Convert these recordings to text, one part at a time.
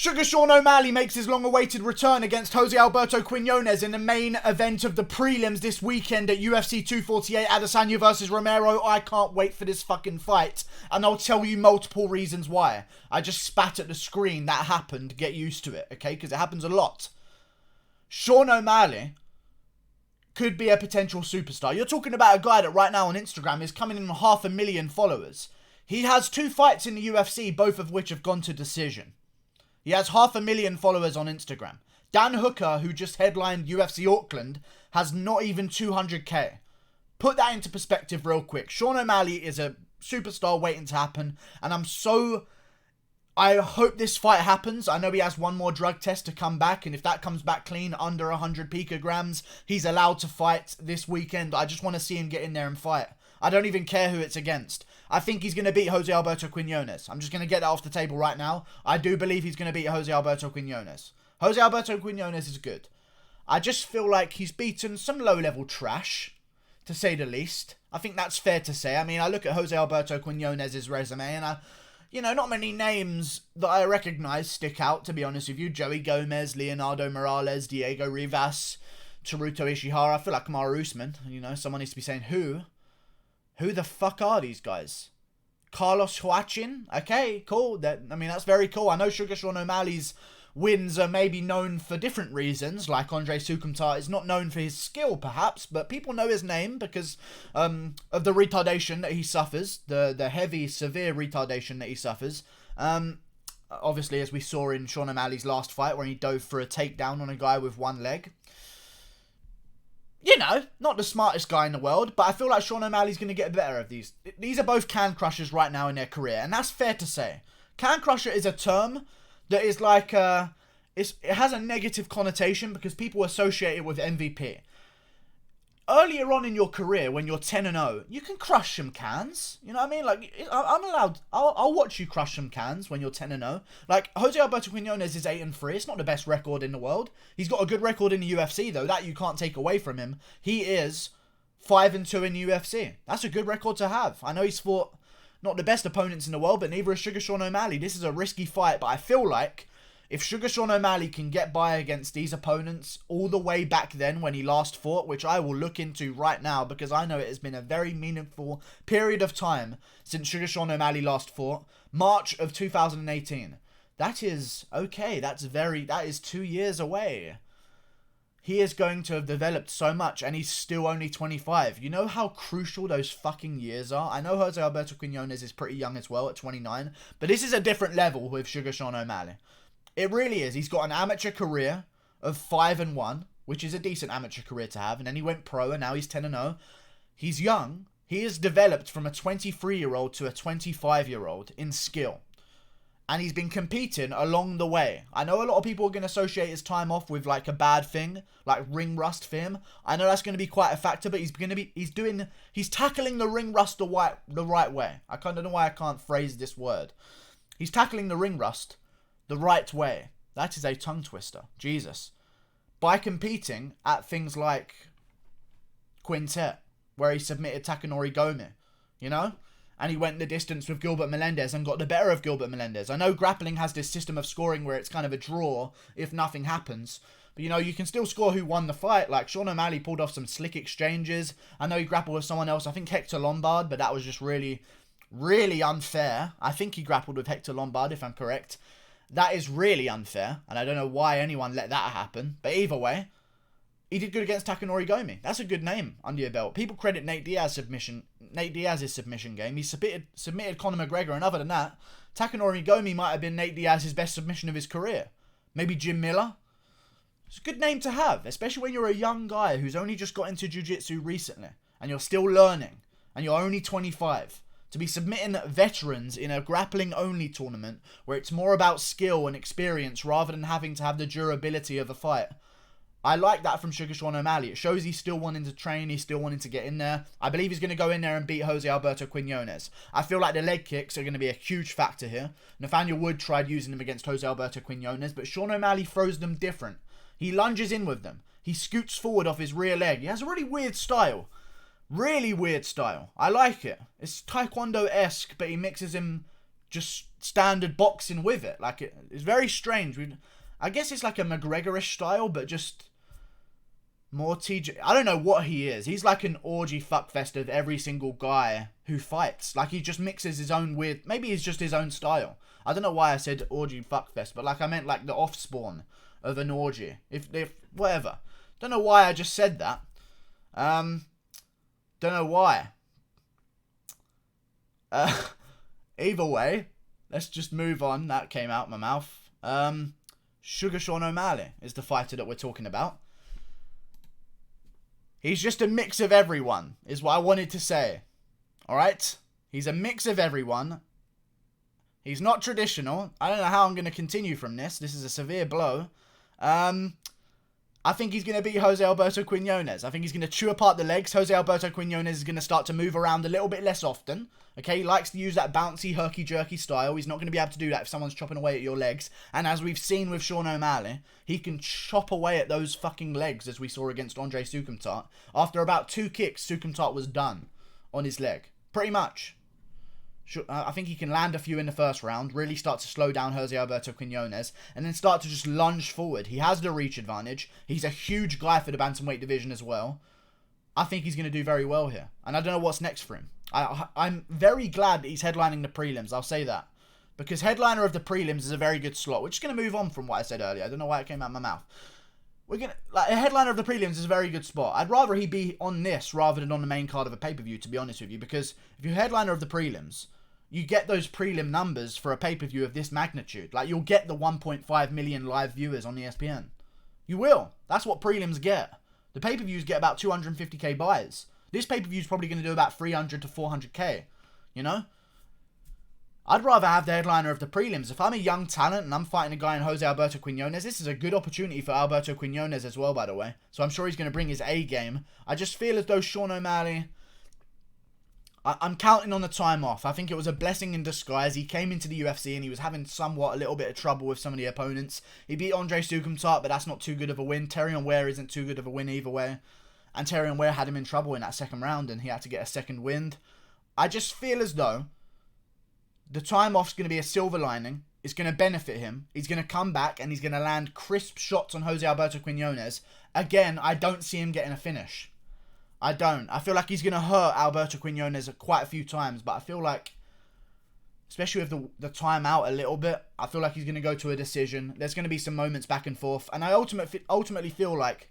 Sugar Sean O'Malley makes his long-awaited return against Jose Alberto Quinonez in the main event of the prelims this weekend at UFC 248, Adesanya versus Romero. I can't wait for this fucking fight, and I'll tell you multiple reasons why. I just spat at the screen. That happened. Get used to it, okay? Because it happens a lot. Sean O'Malley could be a potential superstar. You're talking about a guy that right now on Instagram is coming in on 500,000 followers. He has 2 fights in the UFC, both of which have gone to decision. He has 500,000 followers on Instagram. Dan Hooker, who just headlined UFC Auckland, has not even 200k. Put that into perspective real quick. Sean O'Malley is a superstar waiting to happen, and I hope this fight happens. I know he has one more drug test to come back, and if that comes back clean, under 100 picograms, he's allowed to fight this weekend. I just want to see him get in there and fight. I don't even care who it's against. I think he's going to beat Jose Alberto Quinonez. I'm just going to get that off the table right now. I do believe he's going to beat Jose Alberto Quinonez. Jose Alberto Quinonez is good. I just feel like he's beaten some low-level trash, to say the least. I think that's fair to say. I mean, I look at Jose Alberto Quinonez's resume, and not many names that I recognise stick out, to be honest with you. Joey Gomez, Leonardo Morales, Diego Rivas, Teruto Ishihara. I feel like Kamaru Usman. Someone needs to be saying who. Who the fuck are these guys? Carlos Huachin? Okay, cool. That's very cool. I know Sugar Sean O'Malley's wins are maybe known for different reasons, like Andre Sukumtar is not known for his skill, perhaps, but people know his name because of the retardation that he suffers, the heavy, severe retardation that he suffers. Obviously, as we saw in Sean O'Malley's last fight, where he dove for a takedown on a guy with one leg. Not the smartest guy in the world, but I feel like Sean O'Malley's going to get better of these. These are both can crushers right now in their career, and that's fair to say. Can crusher is a term that is like, it has a negative connotation because people associate it with MVP. Earlier on in your career, when you're 10-0, you can crush some cans. You know what I mean? Like, I'm allowed. I'll watch you crush some cans when you're 10-0. Like, Jose Alberto Quinonez is 8-3. It's not the best record in the world. He's got a good record in the UFC, though. That you can't take away from him. He is 5-2 in the UFC. That's a good record to have. I know he's fought not the best opponents in the world, but neither is Sugar Sean O'Malley. This is a risky fight, but I feel like if Sugar Sean O'Malley can get by against these opponents all the way back then when he last fought, which I will look into right now because I know it has been a very meaningful period of time since Sugar Sean O'Malley last fought, March of 2018. That is okay. That is 2 years away. He is going to have developed so much, and he's still only 25. You know how crucial those fucking years are? I know Jose Alberto Quinonez is pretty young as well at 29, but this is a different level with Sugar Sean O'Malley. It really is. He's got an amateur career of 5-1, which is a decent amateur career to have. And then he went pro, and now he's 10-0. He's young. He has developed from a 23-year-old to a 25-year-old in skill. And he's been competing along the way. I know a lot of people are going to associate his time off with like a bad thing, like ring rust for him. I know that's going to be quite a factor, but he's tackling the ring rust the right way. I kind of know why I can't phrase this word. He's tackling the ring rust the right way. That is a tongue twister. Jesus. By competing at things like Quintet, where he submitted Takanori Gomi, And he went the distance with Gilbert Melendez and got the better of Gilbert Melendez. I know grappling has this system of scoring where it's kind of a draw if nothing happens. But, you can still score who won the fight. Like, Sean O'Malley pulled off some slick exchanges. I know he grappled with someone else. I think Hector Lombard, but that was just really, really unfair. I think he grappled with Hector Lombard, if I'm correct. That is really unfair, and I don't know why anyone let that happen. But either way, he did good against Takanori Gomi. That's a good name under your belt. People credit Nate Diaz's submission game. He submitted Conor McGregor, and other than that, Takanori Gomi might have been Nate Diaz's best submission of his career. Maybe Jim Miller. It's a good name to have, especially when you're a young guy who's only just got into jiu-jitsu recently, and you're still learning, and you're only 25. To be submitting veterans in a grappling-only tournament where it's more about skill and experience rather than having to have the durability of a fight. I like that from Sugar Sean O'Malley. It shows he's still wanting to train, he's still wanting to get in there. I believe he's going to go in there and beat Jose Alberto Quinonez. I feel like the leg kicks are going to be a huge factor here. Nathaniel Wood tried using them against Jose Alberto Quinonez, but Sean O'Malley throws them different. He lunges in with them. He scoots forward off his rear leg. He has a really weird style. Really weird style. I like it. It's Taekwondo-esque, but he mixes in just standard boxing with it. Like, it's very strange. I guess it's like a McGregor-ish style, but just more TJ. I don't know what he is. He's like an orgy fuckfest of every single guy who fights. Like, he just mixes his own weird... Maybe he's just his own style. I don't know why I said orgy fuckfest, but like I meant like the offspawn of an orgy. If whatever. Don't know why I just said that. Don't know why. Either way, let's just move on. That came out my mouth. Sugar Sean O'Malley is the fighter that we're talking about. He's just a mix of everyone, is what I wanted to say. Alright? He's a mix of everyone. He's not traditional. I don't know how I'm going to continue from this. This is a severe blow. I think he's going to beat Jose Alberto Quinonez. I think he's going to chew apart the legs. Jose Alberto Quinonez is going to start to move around a little bit less often. Okay, he likes to use that bouncy, herky-jerky style. He's not going to be able to do that if someone's chopping away at your legs. And as we've seen with Sean O'Malley, he can chop away at those fucking legs, as we saw against Andre Sukumtat. After about 2 kicks, Sukumtat was done on his leg. Pretty much. I think he can land a few in the first round, really start to slow down Jose Alberto Quinonez, and then start to just lunge forward. He has the reach advantage. He's a huge guy for the bantamweight division as well. I think he's going to do very well here. And I don't know what's next for him. I'm very glad that he's headlining the prelims, I'll say that. Because headliner of the prelims is a very good slot. We're just going to move on from what I said earlier. I don't know why it came out of my mouth. A headliner of the prelims is a very good spot. I'd rather he be on this rather than on the main card of a pay-per-view, to be honest with you. Because if you're headliner of the prelims, you get those prelim numbers for a pay-per-view of this magnitude. Like, you'll get the 1.5 million live viewers on ESPN. You will. That's what prelims get. The pay-per-views get about 250k buys. This pay-per-view is probably going to do about 300 to 400k. You know? I'd rather have the headliner of the prelims. If I'm a young talent and I'm fighting a guy in Jose Alberto Quinonez, this is a good opportunity for Alberto Quinonez as well, by the way. So I'm sure he's going to bring his A game. I just feel as though Sean O'Malley... I'm counting on the time off. I think it was a blessing in disguise. He came into the UFC and he was having somewhat a little bit of trouble with some of the opponents. He beat Andre Sukumtat, but that's not too good of a win. Terrion Ware isn't too good of a win either way. And Terrion Ware had him in trouble in that second round and he had to get a second wind. I just feel as though the time off's going to be a silver lining. It's going to benefit him. He's going to come back and he's going to land crisp shots on Jose Alberto Quinonez. Again, I don't see him getting a finish. I don't. I feel like he's going to hurt Alberto Quinonez quite a few times, but I feel like, especially with the time out a little bit, I feel like he's going to go to a decision. There's going to be some moments back and forth, and I ultimately feel like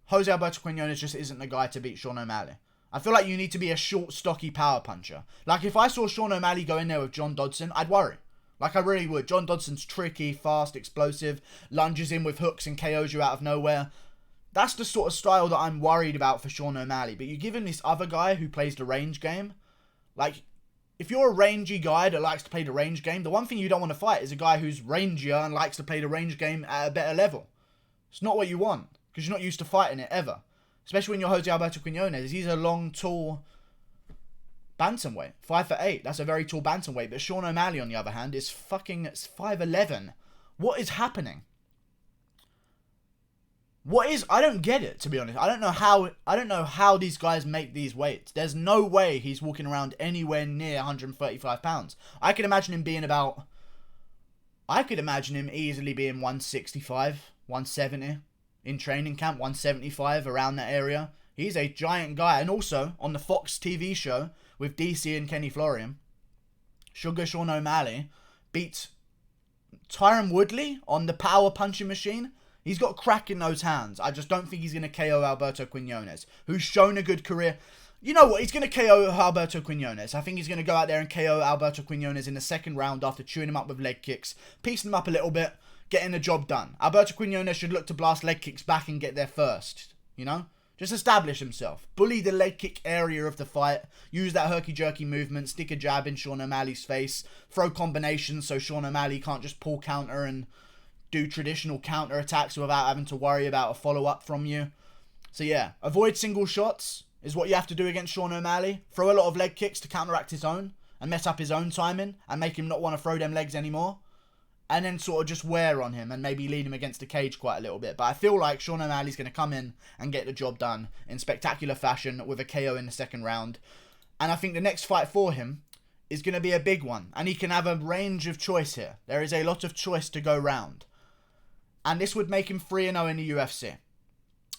Jose Alberto Quinonez just isn't the guy to beat Sean O'Malley. I feel like you need to be a short, stocky power puncher. Like, if I saw Sean O'Malley go in there with John Dodson, I'd worry. Like, I really would. John Dodson's tricky, fast, explosive, lunges in with hooks and KOs you out of nowhere. That's the sort of style that I'm worried about for Sean O'Malley. But you give him this other guy who plays the range game. Like, if you're a rangy guy that likes to play the range game, the one thing you don't want to fight is a guy who's rangier and likes to play the range game at a better level. It's not what you want, because you're not used to fighting it ever. Especially when you're Jose Alberto Quinonez. He's a long, tall bantamweight. 5'8". That's a very tall bantamweight. But Sean O'Malley, on the other hand, is fucking 5'11". What is happening? I don't get it, to be honest. I don't know how these guys make these weights. There's no way he's walking around anywhere near 135 pounds. I could imagine him easily being 165, 170 in training camp, 175 around that area. He's a giant guy. And also, on the Fox TV show with DC and Kenny Florian, Sugar Sean O'Malley beat Tyron Woodley on the power punching machine. He's got crack in those hands. I just don't think he's going to KO Alberto Quinonez, who's shown a good career. You know what? He's going to KO Alberto Quinonez. I think he's going to go out there and KO Alberto Quinonez in the second round after chewing him up with leg kicks, piecing him up a little bit, getting the job done. Alberto Quinonez should look to blast leg kicks back and get there first, you know? Just establish himself. Bully the leg kick area of the fight. Use that herky-jerky movement. Stick a jab in Sean O'Malley's face. Throw combinations so Sean O'Malley can't just pull counter and do traditional counter attacks without having to worry about a follow-up from you. So yeah, avoid single shots is what you have to do against Sean O'Malley. Throw a lot of leg kicks to counteract his own and mess up his own timing and make him not want to throw them legs anymore. And then sort of just wear on him and maybe lead him against the cage quite a little bit. But I feel like Sean O'Malley's going to come in and get the job done in spectacular fashion with a KO in the second round. And I think the next fight for him is going to be a big one. And he can have a range of choice here. There is a lot of choice to go round. And this would make him 3-0 in the UFC.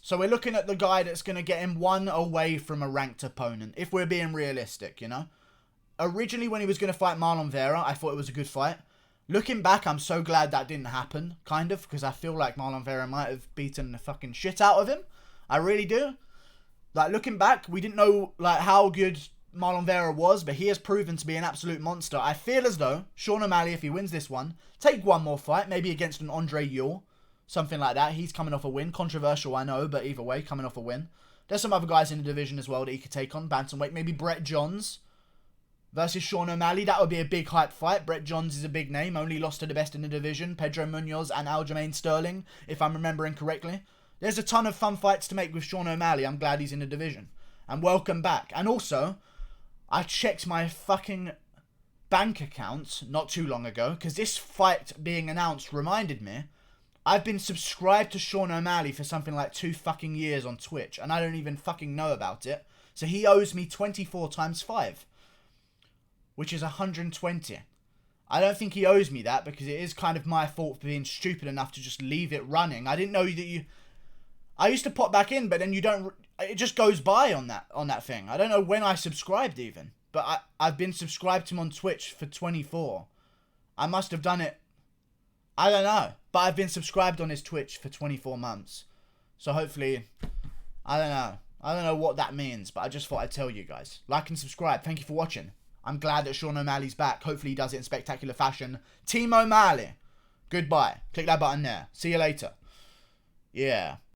So we're looking at the guy that's going to get him one away from a ranked opponent. If we're being realistic, you know. Originally, when he was going to fight Marlon Vera, I thought it was a good fight. Looking back, I'm so glad that didn't happen, kind of. Because I feel like Marlon Vera might have beaten the fucking shit out of him. I really do. Like, looking back, we didn't know, like, how good Marlon Vera was, but he has proven to be an absolute monster. I feel as though Sean O'Malley, if he wins this one, take one more fight, maybe against an Andre Ewell, something like that. He's coming off a win. Controversial, I know, but either way, coming off a win. There's some other guys in the division as well that he could take on. Bantamweight, maybe Brett Johns versus Sean O'Malley. That would be a big hype fight. Brett Johns is a big name, only lost to the best in the division, Pedro Munoz and Aljamain Sterling, if I'm remembering correctly. There's a ton of fun fights to make with Sean O'Malley. I'm glad he's in the division. And welcome back. And also, I checked my fucking bank account not too long ago, because this fight being announced reminded me, I've been subscribed to Sean O'Malley for something like 2 fucking years on Twitch, and I don't even fucking know about it. So he owes me 24 times 5, which is 120. I don't think he owes me that, because it is kind of my fault for being stupid enough to just leave it running. I didn't know that you... I used to pop back in, but then you don't... It just goes by on that thing. I don't know when I subscribed even. But I've been subscribed to him on Twitch for 24. I must have done it... I don't know. But I've been subscribed on his Twitch for 24 months. So hopefully... I don't know. I don't know what that means, but I just thought I'd tell you guys. Like and subscribe. Thank you for watching. I'm glad that Sean O'Malley's back. Hopefully he does it in spectacular fashion. Team O'Malley. Goodbye. Click that button there. See you later. Yeah.